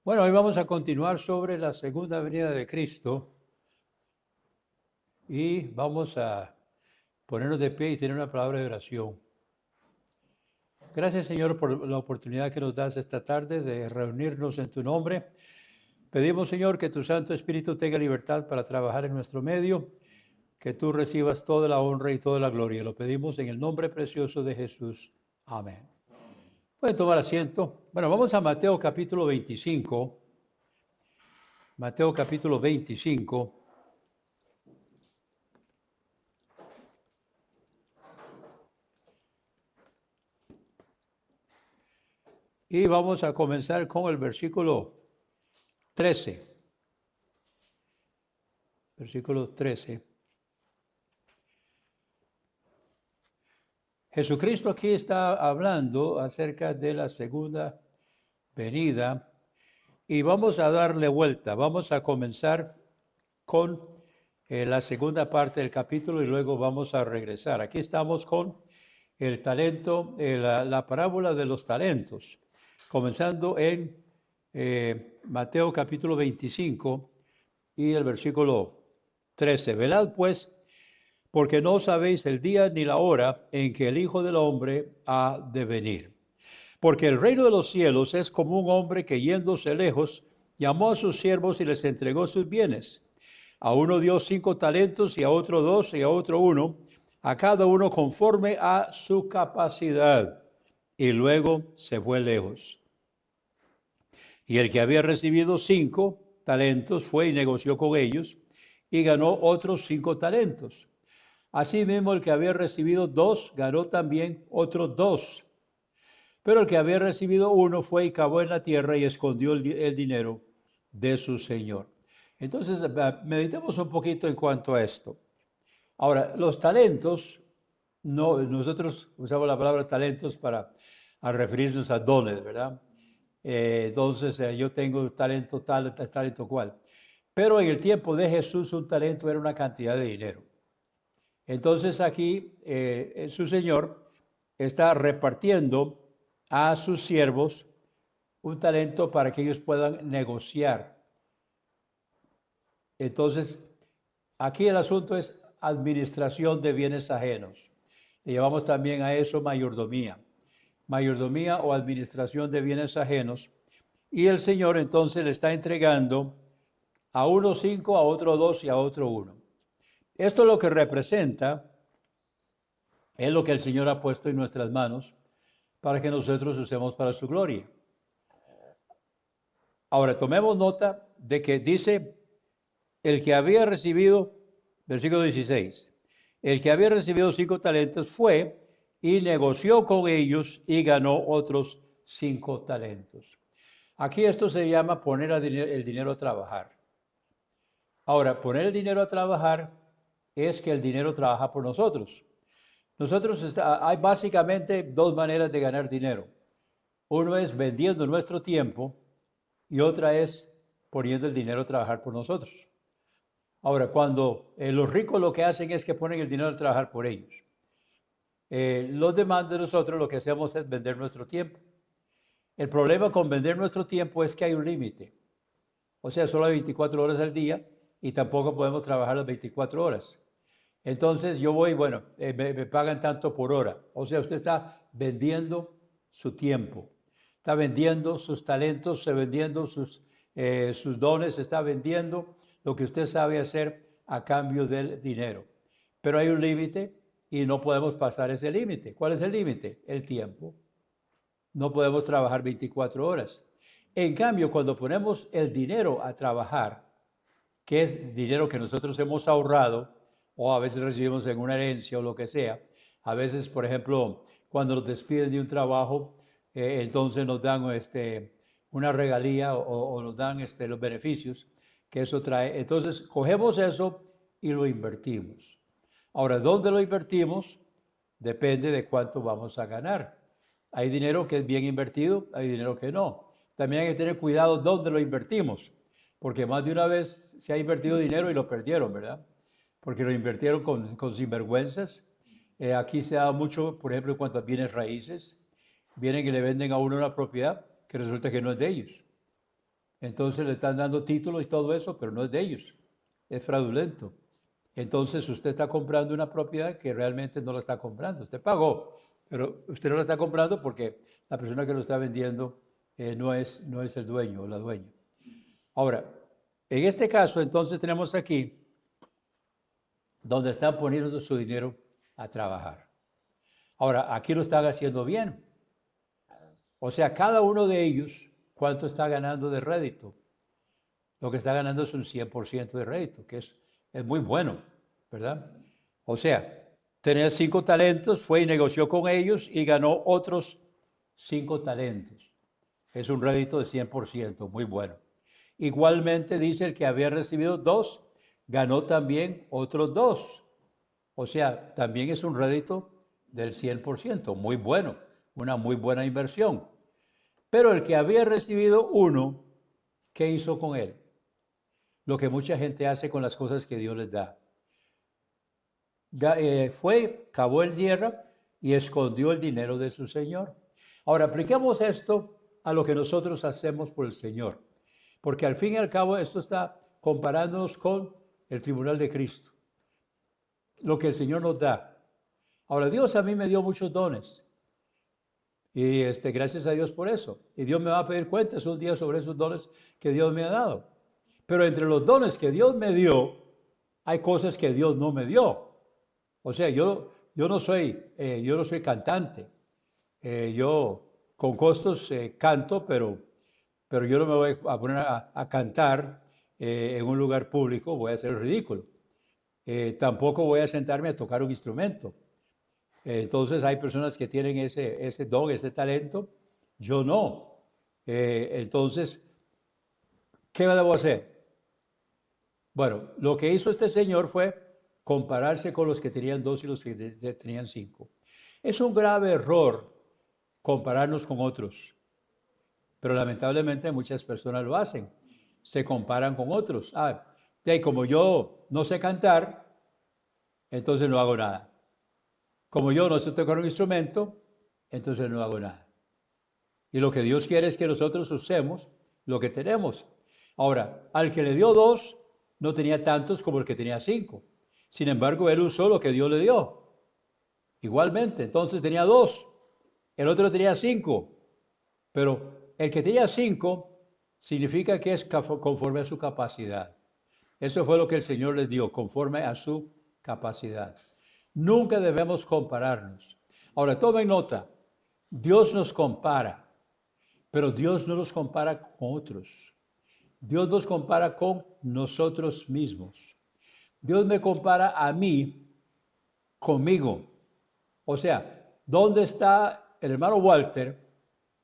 Bueno, hoy vamos a continuar sobre la segunda venida de Cristo y vamos a ponernos de pie y tener una palabra de oración. Gracias, Señor, por la oportunidad que nos das esta tarde de reunirnos en tu nombre. Pedimos, Señor, que tu Santo Espíritu tenga libertad para trabajar en nuestro medio, que tú recibas toda la honra y toda la gloria. Lo pedimos en el nombre precioso de Jesús. Amén. Pueden tomar asiento. Bueno, vamos a Mateo capítulo 25. Mateo capítulo 25. Y vamos a comenzar con el versículo 13. Versículo 13. Jesucristo aquí está hablando acerca de la segunda venida y vamos a darle vuelta. Vamos a comenzar con la segunda parte del capítulo y luego vamos a regresar. Aquí estamos con el talento, la parábola de los talentos, comenzando en Mateo capítulo 25 y el versículo 13. Velad pues, porque no sabéis el día ni la hora en que el Hijo del Hombre ha de venir. Porque el reino de los cielos es como un hombre que yéndose lejos, llamó a sus siervos y les entregó sus bienes. A uno dio 5 talentos y a otro 2 y a otro 1, a cada uno conforme a su capacidad. Y luego se fue lejos. Y el que había recibido 5 talentos fue y negoció con ellos y ganó otros 5 talentos. Asimismo, el que había recibido 2 ganó también otros 2. Pero el que había recibido 1 fue y cavó en la tierra y escondió el dinero de su señor. Entonces, meditemos un poquito en cuanto a esto. Ahora, los talentos, no, nosotros usamos la palabra talentos para referirnos a dones, ¿verdad? Entonces, yo tengo talento tal, talento cual. Pero en el tiempo de Jesús, un talento era una cantidad de dinero. Entonces aquí su señor está repartiendo a sus siervos un talento para que ellos puedan negociar. Entonces, aquí el asunto es administración de bienes ajenos. Le llamamos también a eso mayordomía. Mayordomía o administración de bienes ajenos. Y el Señor entonces le está entregando a uno 5, a otro 2 y a otro 1. Esto lo que representa es lo que el Señor ha puesto en nuestras manos para que nosotros usemos para su gloria. Ahora, tomemos nota de que dice el que había recibido, versículo 16, el que había recibido 5 talentos fue y negoció con ellos y ganó otros 5 talentos. Aquí esto se llama poner el dinero a trabajar. Ahora, poner el dinero a trabajar es que el dinero trabaja por nosotros. Hay básicamente 2 maneras de ganar dinero. Uno es vendiendo nuestro tiempo y otra es poniendo el dinero a trabajar por nosotros. Ahora, cuando los ricos lo que hacen es que ponen el dinero a trabajar por ellos. Los demás de nosotros lo que hacemos es vender nuestro tiempo. El problema con vender nuestro tiempo es que hay un límite. O sea, solo hay 24 horas al día y tampoco podemos trabajar las 24 horas. Entonces yo voy, bueno, me pagan tanto por hora. O sea, usted está vendiendo su tiempo, está vendiendo sus talentos, está vendiendo sus dones, está vendiendo lo que usted sabe hacer a cambio del dinero. Pero hay un límite y no podemos pasar ese límite. ¿Cuál es el límite? El tiempo. No podemos trabajar 24 horas. En cambio, cuando ponemos el dinero a trabajar, que es dinero que nosotros hemos ahorrado, o a veces recibimos en una herencia o lo que sea. A veces, por ejemplo, cuando nos despiden de un trabajo, entonces nos dan una regalía o nos dan los beneficios que eso trae. Entonces, cogemos eso y lo invertimos. Ahora, ¿dónde lo invertimos? Depende de cuánto vamos a ganar. Hay dinero que es bien invertido, hay dinero que no. También hay que tener cuidado dónde lo invertimos, porque más de una vez se ha invertido dinero y lo perdieron, ¿verdad? Porque lo invirtieron con sinvergüenzas. Aquí se da mucho, por ejemplo, en cuanto a bienes raíces. Vienen y le venden a uno una propiedad que resulta que no es de ellos. Entonces le están dando títulos y todo eso, pero no es de ellos, es fraudulento. Entonces usted está comprando una propiedad que realmente no la está comprando. Usted pagó, pero usted no la está comprando porque la persona que lo está vendiendo no es el dueño o la dueña. Ahora, en este caso, entonces tenemos aquí donde están poniendo su dinero a trabajar. Ahora, aquí lo están haciendo bien. O sea, cada uno de ellos, ¿cuánto está ganando de rédito? Lo que está ganando es un 100% de rédito, que es muy bueno, ¿verdad? O sea, tenía 5 talentos, fue y negoció con ellos y ganó otros 5 talentos. Es un rédito de 100%, muy bueno. Igualmente dice el que había recibido 2, ganó también otros 2. O sea, también es un rédito del 100%, muy bueno, una muy buena inversión. Pero el que había recibido 1, ¿qué hizo con él? Lo que mucha gente hace con las cosas que Dios les da. Fue, cavó en tierra y escondió el dinero de su Señor. Ahora, apliquemos esto a lo que nosotros hacemos por el Señor, porque al fin y al cabo esto está comparándonos con el tribunal de Cristo, lo que el Señor nos da. Ahora, Dios a mí me dio muchos dones y gracias a Dios por eso. Y Dios me va a pedir cuentas un día sobre esos dones que Dios me ha dado. Pero entre los dones que Dios me dio, hay cosas que Dios no me dio. O sea, yo no soy cantante. Yo con costos canto, pero yo no me voy a poner a cantar en un lugar público, voy a hacer el ridículo. Tampoco voy a sentarme a tocar un instrumento. Entonces hay personas que tienen ese don, ese talento, yo no. Entonces, ¿qué debo hacer? Bueno, lo que hizo este señor fue compararse con los que tenían 2 y los que tenían 5. Es un grave error compararnos con otros, pero lamentablemente muchas personas lo hacen, se comparan con otros. Como yo no sé cantar, entonces no hago nada. Como yo no sé tocar un instrumento, entonces no hago nada. Y lo que Dios quiere es que nosotros usemos lo que tenemos. Ahora, al que le dio 2, no tenía tantos como el que tenía 5. Sin embargo, él usó lo que Dios le dio. Igualmente, entonces tenía 2, el otro tenía 5. Pero el que tenía 5 significa que es conforme a su capacidad. Eso fue lo que el Señor les dio, conforme a su capacidad. Nunca debemos compararnos. Ahora, tomen nota, Dios nos compara, pero Dios no nos compara con otros. Dios nos compara con nosotros mismos. Dios me compara a mí conmigo. O sea, ¿dónde está el hermano Walter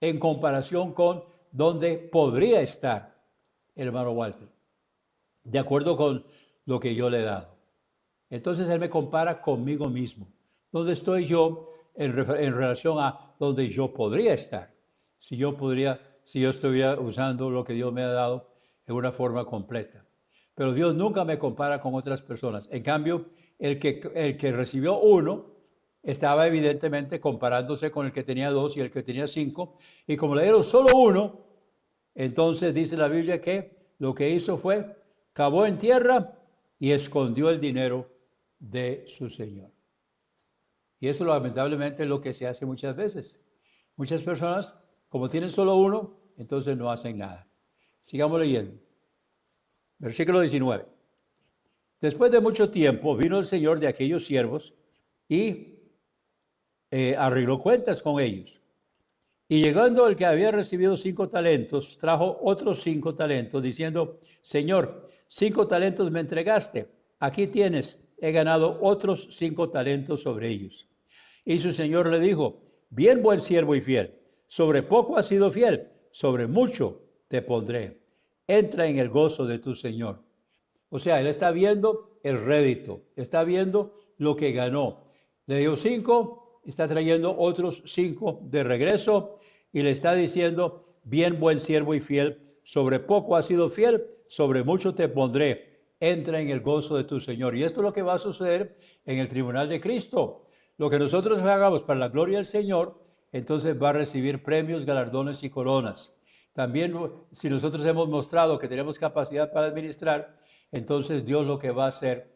en comparación con dónde podría estar el hermano Walter? De acuerdo con lo que yo le he dado. Entonces él me compara conmigo mismo. ¿Dónde estoy yo en relación a donde yo podría estar? Si yo estuviera usando lo que Dios me ha dado en una forma completa. Pero Dios nunca me compara con otras personas. En cambio, el que recibió 1 estaba evidentemente comparándose con el que tenía 2 y el que tenía 5. Y como le dieron solo 1, entonces dice la Biblia que lo que hizo fue cavó en tierra y escondió el dinero de su Señor. Y eso lamentablemente es lo que se hace muchas veces. Muchas personas, como tienen solo 1, entonces no hacen nada. Sigamos leyendo. Versículo 19. Después de mucho tiempo vino el Señor de aquellos siervos y arregló cuentas con ellos. Y llegando el que había recibido 5 talentos, trajo otros 5 talentos, diciendo, Señor, 5 talentos me entregaste, aquí tienes, he ganado otros 5 talentos sobre ellos. Y su Señor le dijo, bien buen siervo y fiel, sobre poco has sido fiel, sobre mucho te pondré. Entra en el gozo de tu Señor. O sea, él está viendo el rédito, está viendo lo que ganó. Le dio 5, está trayendo otros 5 de regreso y le está diciendo, bien buen siervo y fiel, sobre poco has sido fiel, sobre mucho te pondré. Entra en el gozo de tu Señor. Y esto es lo que va a suceder en el tribunal de Cristo. Lo que nosotros hagamos para la gloria del Señor, entonces va a recibir premios, galardones y coronas. también si nosotros hemos mostrado que tenemos capacidad para administrar, entonces Dios lo que va a hacer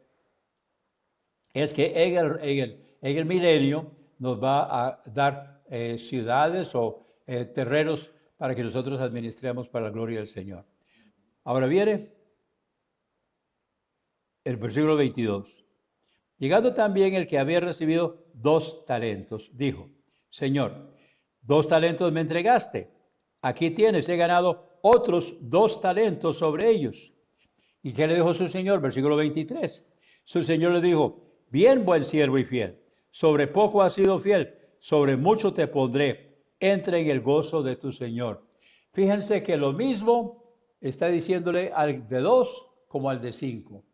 es que en el milenio nos va a dar ciudades o terrenos para que nosotros administremos para la gloria del Señor. Ahora viene el versículo 22. Llegando también el que había recibido 2 talentos, dijo, Señor, 2 talentos me entregaste. Aquí tienes, he ganado otros 2 talentos sobre ellos. ¿Y qué le dijo su Señor? Versículo 23. Su Señor le dijo, bien, buen siervo y fiel, sobre poco has sido fiel, sobre mucho te pondré, entra en el gozo de tu Señor. Fíjense que lo mismo está diciéndole al de 2 como al de 5.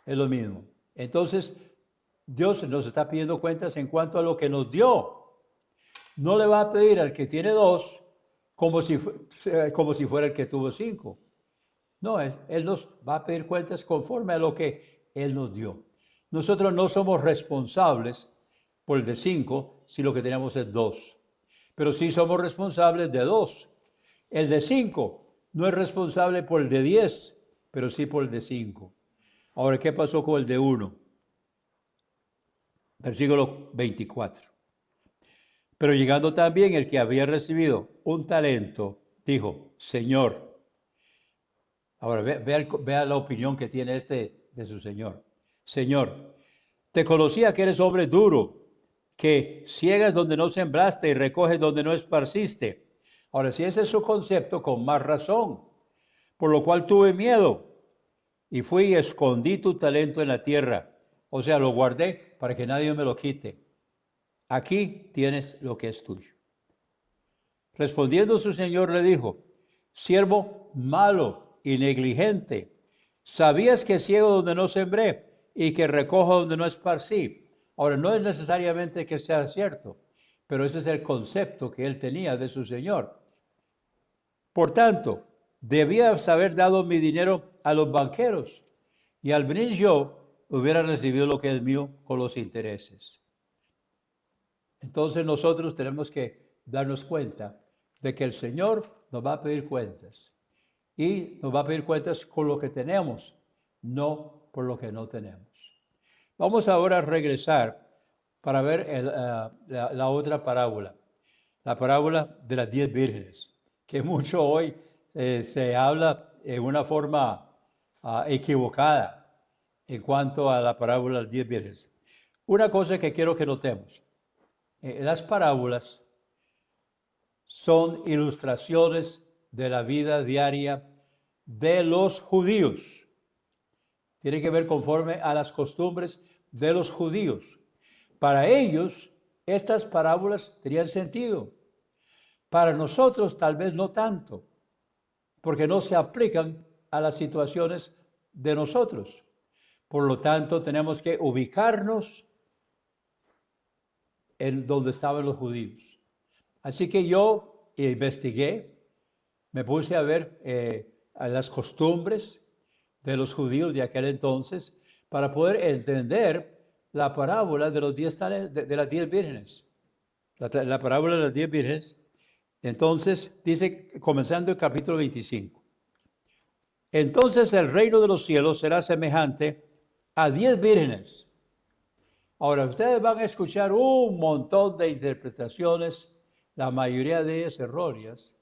Es lo mismo. Entonces, Dios nos está pidiendo cuentas en cuanto a lo que nos dio. No le va a pedir al que tiene 2 como si fuera el que tuvo 5. No, Él nos va a pedir cuentas conforme a lo que Él nos dio. Nosotros no somos responsables por el de 5 si lo que tenemos es 2. Pero sí somos responsables de 2. El de 5 no es responsable por el de 10, pero sí por el de 5. Ahora, ¿qué pasó con el de 1? Versículo 24. Pero llegando también el que había recibido 1 talento, dijo, Señor. Ahora, vea la opinión que tiene este de su Señor. Señor, te conocía que eres hombre duro, que ciegas donde no sembraste y recoges donde no esparciste. Ahora, si ese es su concepto, con más razón, por lo cual tuve miedo y fui y escondí tu talento en la tierra. O sea, lo guardé para que nadie me lo quite. Aquí tienes lo que es tuyo. Respondiendo su Señor le dijo, siervo malo y negligente, ¿sabías que ciego donde no sembré y que recojo donde no esparcí? Ahora, no es necesariamente que sea cierto, pero ese es el concepto que él tenía de su Señor. Por tanto, debías haber dado mi dinero a los banqueros y al venir yo hubiera recibido lo que es mío con los intereses. Entonces nosotros tenemos que darnos cuenta de que el Señor nos va a pedir cuentas y nos va a pedir cuentas con lo que tenemos, no por lo que no tenemos. Vamos ahora a regresar para ver la otra parábola, la parábola de las 10 vírgenes, que mucho hoy se habla en una forma equivocada en cuanto a la parábola de las 10 vírgenes. Una cosa que quiero que notemos, las parábolas son ilustraciones de la vida diaria de los judíos. Tiene que ver conforme a las costumbres de los judíos. Para ellos, estas parábolas tenían sentido. Para nosotros, tal vez no tanto, porque no se aplican a las situaciones de nosotros. Por lo tanto, tenemos que ubicarnos en donde estaban los judíos. Así que yo investigué, me puse a ver a las costumbres de los judíos de aquel entonces para poder entender la parábola de, de las 10 vírgenes. La parábola de las 10 vírgenes. Entonces dice, comenzando el capítulo 25. Entonces el reino de los cielos será semejante a 10 vírgenes. Ahora, ustedes van a escuchar un montón de interpretaciones, la mayoría de ellas erróneas,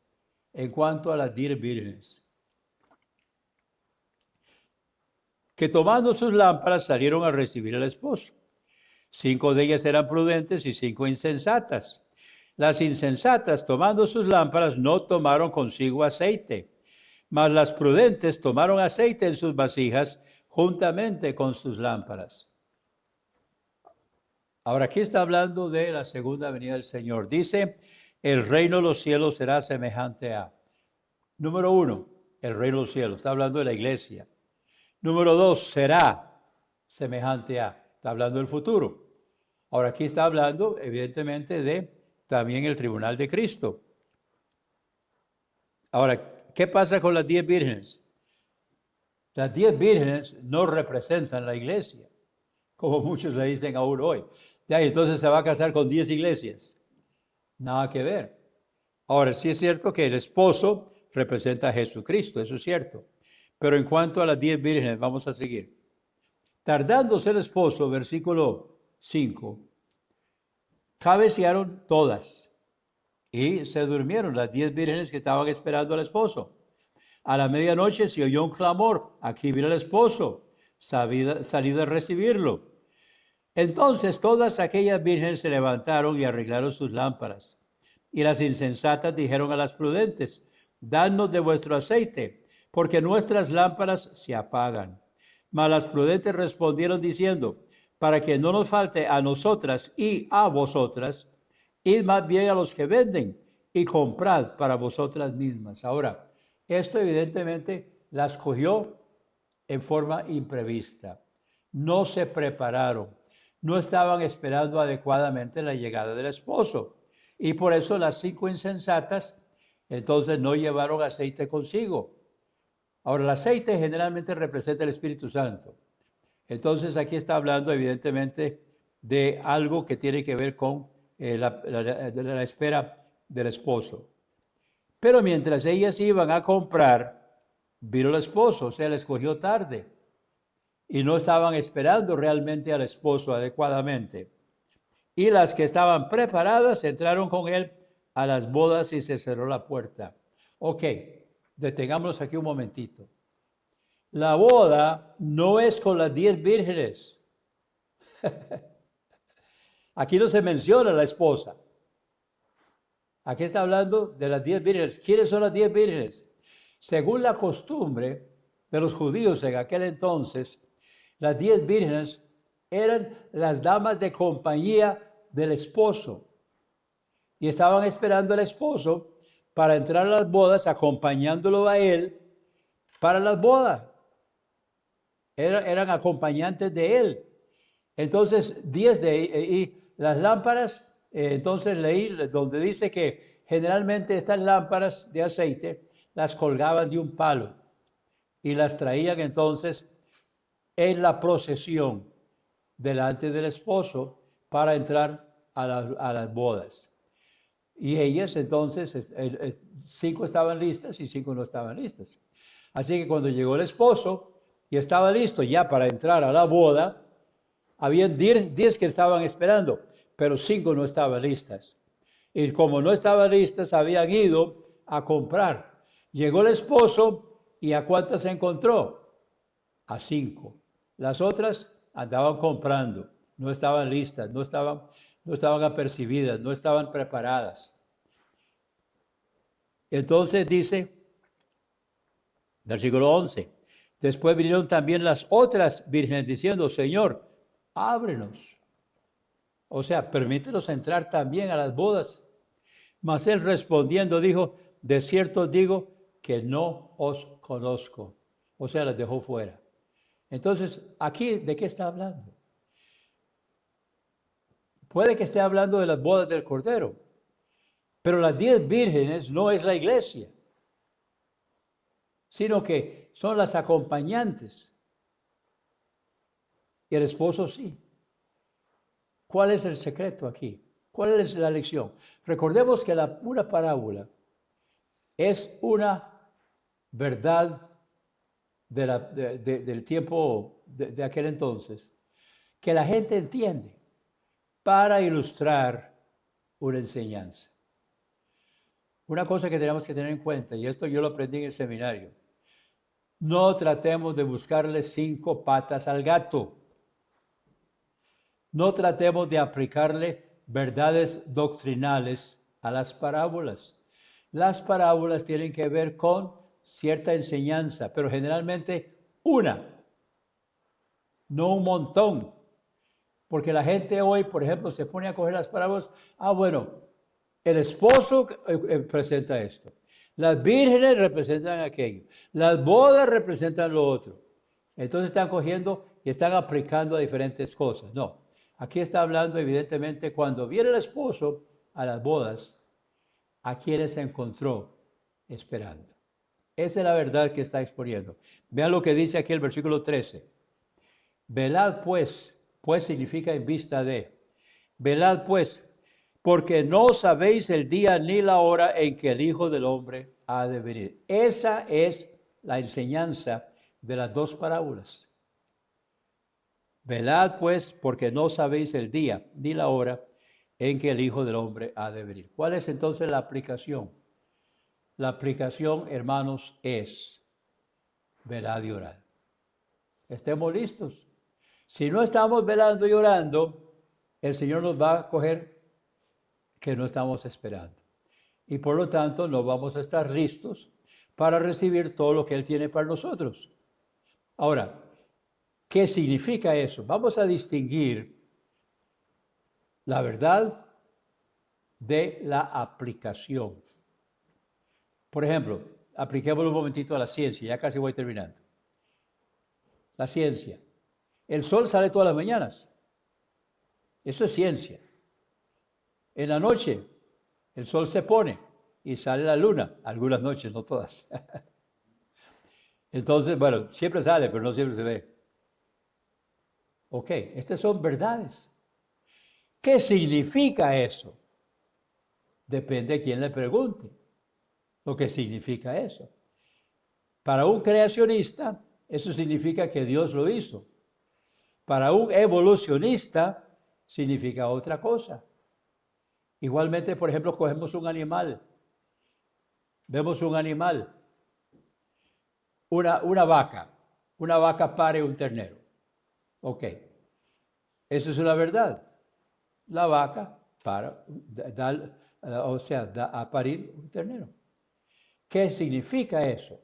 en cuanto a las 10 vírgenes, que tomando sus lámparas salieron a recibir al esposo. 5 de ellas eran prudentes y 5 insensatas. Las insensatas, tomando sus lámparas, no tomaron consigo aceite, mas las prudentes tomaron aceite en sus vasijas juntamente con sus lámparas. Ahora, aquí está hablando de la segunda venida del Señor. Dice, el reino de los cielos será semejante a. Número 1, el reino de los cielos. Está hablando de la iglesia. Número 2, será semejante a. Está hablando del futuro. Ahora, aquí está hablando, evidentemente, de también el tribunal de Cristo. Ahora, ¿qué pasa con las 10 vírgenes? Las 10 vírgenes no representan la iglesia, como muchos le dicen aún hoy. Ya, entonces se va a casar con 10 iglesias. Nada que ver. Ahora, sí es cierto que el esposo representa a Jesucristo, eso es cierto. Pero en cuanto a las 10 vírgenes, vamos a seguir. Tardándose el esposo, versículo 5, cabecearon todas y se durmieron las 10 vírgenes que estaban esperando al esposo. A la medianoche se oyó un clamor, aquí viene el esposo, salid a recibirlo. Entonces todas aquellas vírgenes se levantaron y arreglaron sus lámparas. Y las insensatas dijeron a las prudentes, dadnos de vuestro aceite, porque nuestras lámparas se apagan. Mas las prudentes respondieron diciendo, para que no nos falte a nosotras y a vosotras, id más bien a los que venden y comprad para vosotras mismas. Ahora, esto evidentemente las cogió en forma imprevista. No se prepararon, no estaban esperando adecuadamente la llegada del esposo. Y por eso las 5 insensatas entonces no llevaron aceite consigo. Ahora, el aceite generalmente representa el Espíritu Santo. Entonces aquí está hablando evidentemente de algo que tiene que ver con la espera del esposo. Pero mientras ellas iban a comprar, vino el esposo, o sea, le escogió tarde. Y no estaban esperando realmente al esposo adecuadamente. Y las que estaban preparadas entraron con él a las bodas y se cerró la puerta. Ok, detengámonos aquí un momentito. La boda no es con las 10 vírgenes. Aquí no se menciona la esposa. Aquí está hablando de las 10 vírgenes. ¿Quiénes son las 10 vírgenes? Según la costumbre de los judíos en aquel entonces, las 10 vírgenes eran las damas de compañía del esposo y estaban esperando al esposo para entrar a las bodas, acompañándolo a él para las bodas. Eran acompañantes de él. Entonces, 10 y las lámparas, entonces leí donde dice que generalmente estas lámparas de aceite las colgaban de un palo y las traían entonces en la procesión delante del esposo para entrar a las bodas. Y ellas entonces, 5 estaban listas y 5 no estaban listas. Así que cuando llegó el esposo y estaba listo ya para entrar a la boda, habían 10 que estaban esperando, pero 5 no estaban listas. Y como no estaban listas, habían ido a comprar. Llegó el esposo y ¿a cuántas se encontró? A 5. Las otras andaban comprando, no estaban listas, no estaban apercibidas, no estaban preparadas. Entonces dice, versículo 11, después vinieron también las otras vírgenes diciendo, Señor, ábrenos. O sea, permítenos entrar también a las bodas. Mas él respondiendo dijo, de cierto digo que no os conozco. O sea, las dejó fuera. Entonces, aquí, ¿de qué está hablando? Puede que esté hablando de las bodas del Cordero, pero las 10 vírgenes no es la iglesia, sino que son las acompañantes. Y el esposo sí. ¿Cuál es el secreto aquí? ¿Cuál es la lección? Recordemos que una parábola es una verdad del tiempo de aquel entonces, que la gente entiende para ilustrar una enseñanza. Una cosa que tenemos que tener en cuenta, y esto yo lo aprendí en el seminario, no tratemos de buscarle 5 patas al gato. No tratemos de aplicarle verdades doctrinales a las parábolas. Las parábolas tienen que ver con cierta enseñanza, pero generalmente una, no un montón. Porque la gente hoy, por ejemplo, se pone a coger las parábolas. Bueno, el esposo presenta esto. Las vírgenes representan aquello. Las bodas representan lo otro. Entonces están cogiendo y están aplicando a diferentes cosas. No, aquí está hablando evidentemente cuando viene el esposo a las bodas, a quienes se encontró esperando. Esa es la verdad que está exponiendo. Vean lo que dice aquí el versículo 13. Velad pues significa en vista de. Velad pues, porque no sabéis el día ni la hora en que el Hijo del Hombre ha de venir. Esa es la enseñanza de las dos parábolas. Velad pues, porque no sabéis el día ni la hora en que el Hijo del Hombre ha de venir. ¿Cuál es entonces la aplicación? La aplicación, hermanos, es velad y orad. Estemos listos. Si no estamos velando y orando, el Señor nos va a coger que no estamos esperando. Y por lo tanto, no vamos a estar listos para recibir todo lo que Él tiene para nosotros. Ahora, ¿qué significa eso? Vamos a distinguir la verdad de la aplicación. Por ejemplo, apliquémoslo un momentito a la ciencia, ya casi voy terminando. La ciencia. El sol sale todas las mañanas. Eso es ciencia. En la noche, el sol se pone y sale la luna. Algunas noches, no todas. Entonces, bueno, siempre sale, pero no siempre se ve. Ok, estas son verdades. ¿Qué significa eso? Depende de quién le pregunte lo que significa eso. Para un creacionista, eso significa que Dios lo hizo. Para un evolucionista, significa otra cosa. Igualmente, por ejemplo, cogemos un animal. Vemos un animal. Una vaca. Una vaca pare un ternero. Ok. Eso es una verdad. La vaca da a parir un ternero. ¿Qué significa eso?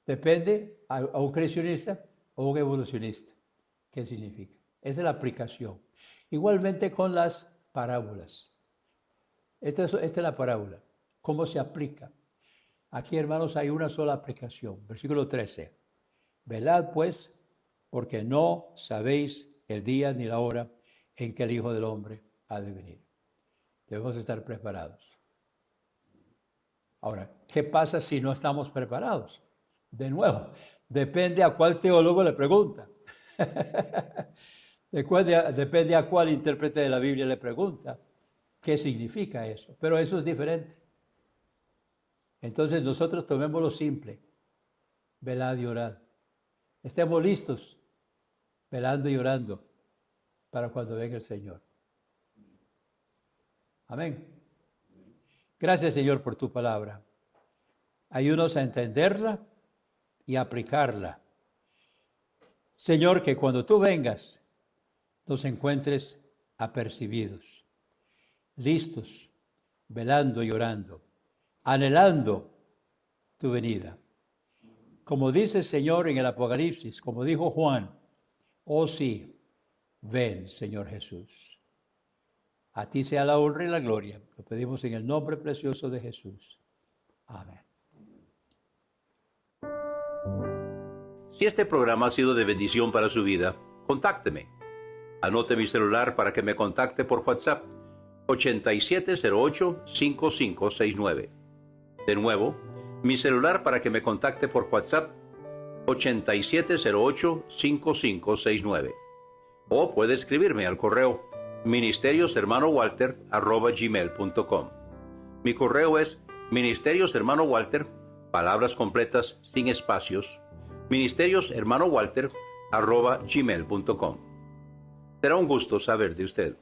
Depende a un creacionista o un evolucionista. ¿Qué significa? Esa es la aplicación. Igualmente con las parábolas. Esta es la parábola. ¿Cómo se aplica? Aquí, hermanos, hay una sola aplicación. Versículo 13. Velad, pues, porque no sabéis el día ni la hora en que el Hijo del Hombre ha de venir. Debemos estar preparados. Ahora, ¿qué pasa si no estamos preparados? De nuevo, depende a cuál teólogo le pregunta. Depende a cuál intérprete de la Biblia le pregunta qué significa eso. Pero eso es diferente. Entonces nosotros tomémoslo simple. Velad y orad. Estemos listos, velando y orando para cuando venga el Señor. Amén. Gracias, Señor, por tu palabra. Ayúdanos a entenderla y aplicarla. Señor, que cuando tú vengas, nos encuentres apercibidos, listos, velando y orando, anhelando tu venida. Como dice el Señor en el Apocalipsis, como dijo Juan, oh sí, ven, Señor Jesús. A ti sea la honra y la gloria. Lo pedimos en el nombre precioso de Jesús. Amén. Si este programa ha sido de bendición para su vida, contácteme. Anote mi celular para que me contacte por WhatsApp, 8708-5569. De nuevo, mi celular para que me contacte por WhatsApp, 8708-5569. O puede escribirme al correo ministerioshermanowalter@gmail.com. Mi correo es ministerioshermanowalter, palabras completas sin espacios, ministerioshermanowalter@gmail.com. Será un gusto saber de usted.